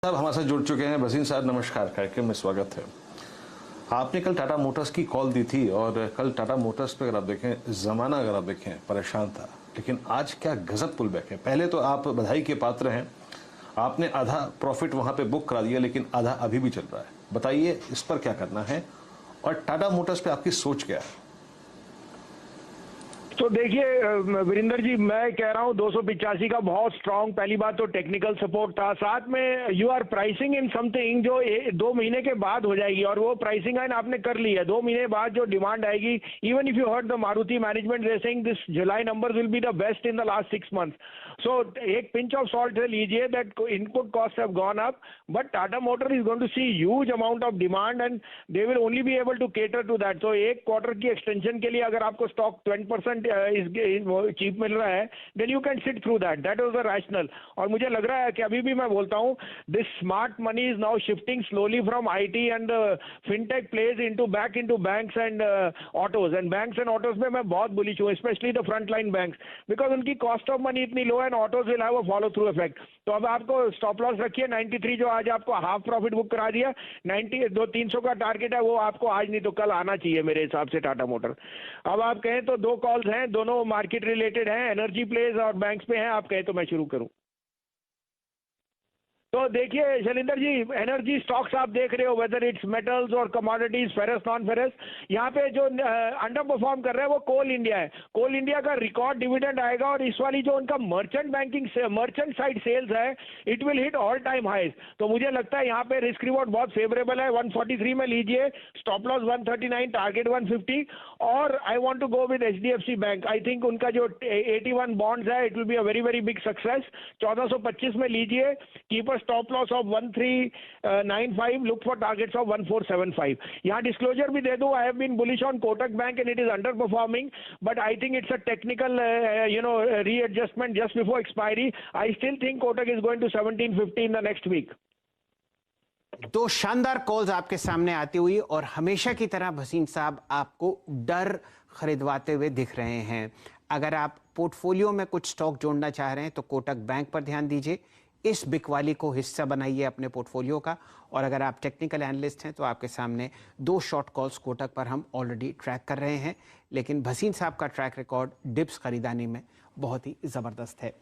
साहब हमारे साथ जुड़ चुके हैं। भसीन साहब नमस्कार, कार्यक्रम में स्वागत है। आपने कल टाटा मोटर्स की कॉल दी थी और कल टाटा मोटर्स पे अगर आप देखें, जमाना अगर आप देखें परेशान था, लेकिन आज क्या गजब पुल बैक है। पहले तो आप बधाई के पात्र हैं, आपने आधा प्रॉफिट वहां पे बुक करा दिया, लेकिन आधा अभी भी चल रहा है। बताइए इस पर क्या करना है और टाटा मोटर्स पे आपकी सोच क्या है? तो देखिए वीरेंद्र जी, मैं कह रहा हूँ 285 का बहुत स्ट्रांग, पहली बात तो टेक्निकल सपोर्ट था, साथ में you are pricing in something जो 2 महीने के बाद हो जाएगी, और वो प्राइसिंग है आपने कर ली है। 2 महीने बाद जो डिमांड आएगी, even if you heard the Maruti management they saying this July numbers will be the best in the last 6 months. So एक पिंच ऑफ सॉल्ट से लीजिए that input cost have gone up, but Tata Motor is going to see huge amount of demand and they will only be able to cater to that. तो एक quarter की extension के लिए अगर आपको stock 20% cheap मिल रहा है, then you can sit through that, that was the rational. और मुझे लग रहा है कि अभी भी मैं बोलता हूं, this smart money is now shifting slowly from IT and fintech plays into back into banks and autos, and banks and autos में मैं बहुत बुलिश हूं, specially the front line banks, because उनकी कॉस्ट ऑफ मनी इतनी low है and autos will have a follow through effect. तो अब आपको स्टॉप लॉस रखिए 93, जो आज आपको हाफ प्रॉफिट बुक करा दिया। 300 का टारगेट है, वो आपको आज नहीं तो कल आना चाहिए मेरे हिसाब से टाटा मोटर। अब आप कहें तो दो कॉल्स हैं, दोनों मार्केट रिलेटेड हैं, एनर्जी प्लेज और बैंक्स पे हैं। आप कहें तो मैं शुरू करूं। तो देखिए शैलेंद्र जी, एनर्जी स्टॉक्स आप देख रहे हो, वेदर इट्स मेटल्स और कमोडिटीज, फेरस नॉन फेरस, यहाँ पे जो अंडर परफॉर्म कर रहा है वो कोल इंडिया है। कोल इंडिया का रिकॉर्ड डिविडेंड आएगा, और इस वाली जो उनका merchant banking merchant side sales है, it will hit all time highs. तो मुझे लगता है यहाँ पे रिस्क रिवॉर्ड बहुत फेवरेबल है। 143 में लीजिए, स्टॉप लॉस 139, टारगेट 150, और I want to go with HDFC bank. I think उनका जो 81 बॉन्ड्स है, it will be a very very big success. 1425 में लीजिए, keep a stop loss of 1395, look for targets of 1475। यहाँ डिस्क्लोजर भी दे दूं, I have been bullish on Kotak bank and it is underperforming, but I think it's a technical readjustment just before expiry. I still think Kotak is going to 1750 in the next week. दो शानदार calls आपके सामने आती हुई, और हमेशा की तरह भसीन साहब आपको डर खरीदवाते हुए दिख रहे हैं। अगर आप पोर्टफोलियो में कुछ स्टॉक जोड़ना चाह रहे हैं तो कोटक बैंक पर ध्यान दीजिए, इस बिकवाली को हिस्सा बनाइए अपने पोर्टफोलियो का। और अगर आप टेक्निकल एनालिस्ट हैं तो आपके सामने दो शॉर्ट कॉल्स कोटक पर हम ऑलरेडी ट्रैक कर रहे हैं, लेकिन भसीन साहब का ट्रैक रिकॉर्ड डिप्स खरीदानी में बहुत ही ज़बरदस्त है।